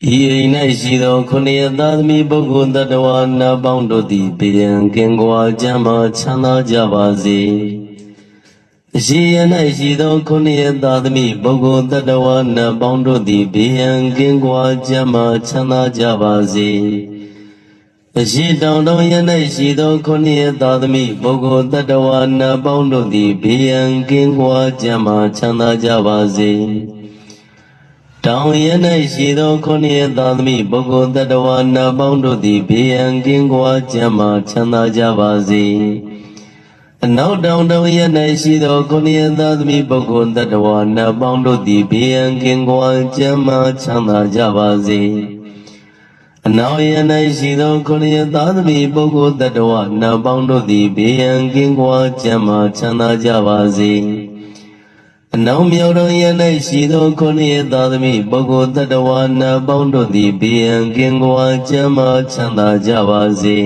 ဤ၌ရှိသောခုနှစ်ရသားသမီးပုဂ္ဂိုလ်တ attva နာပေါင်းတို့သည်ဘေးရန်ကင်းကွာကျမ်းမာချမ်းသာကြပါစေအရှိရ၌ရှိသောခုနှစ်ရသားသမီးပုဂ္ဂိုလ်တ attva နာပေါင်းတို့သည်ဘေးရန်ကင်းကွာကျမ်းမာချမ်းသာကြပါစေအရှိတောင်တော်ရ၌ရှိသောခုနှစ်ရသားသမီးပုဂ္ဂိုလ်တ attva နာပေါင်းတို့သည်ဘေးရန်ကင်းကွာကျမ်းမာချမ်းသာကြပါစေတောင်ရ၌ရှိသောခုနှစ်ရသားသမီးပုဂ္ဂိုလ်တ attva နာပေါင်းတို့သည်ဘေးရန်ကင်းကွာကျမ်းမာချမ်းသာကြပါစေအနောက်တောင်တော်ရ၌ရှိသောခုနှစ်ရသားသမီးပုဂ္ဂိုလ်တ attva နာပေါင်းတို့သည်ဘေးရန်ကင်းကွာကျမ်းမာချမ်းသာကြပါစေအနောက်ရ၌ရှိသောခုနှစ်ရသားသမီးပုဂ္ဂိုလ်တ attva နာပေါင်းတို့သည်ဘေးရန်ကင်းကွာကျမ်းမာချမ်းသာကြပါစေအနောက်မြောက်တော်ရ၌ရှိသောခုနှစ်ရသားသမီးပုဂ္ဂိုလ်တ attva နာပေါင်းတို့သည်ဘေးရန်ကင်းကွာကျမ်းမာချမ်းသာကြပါစေ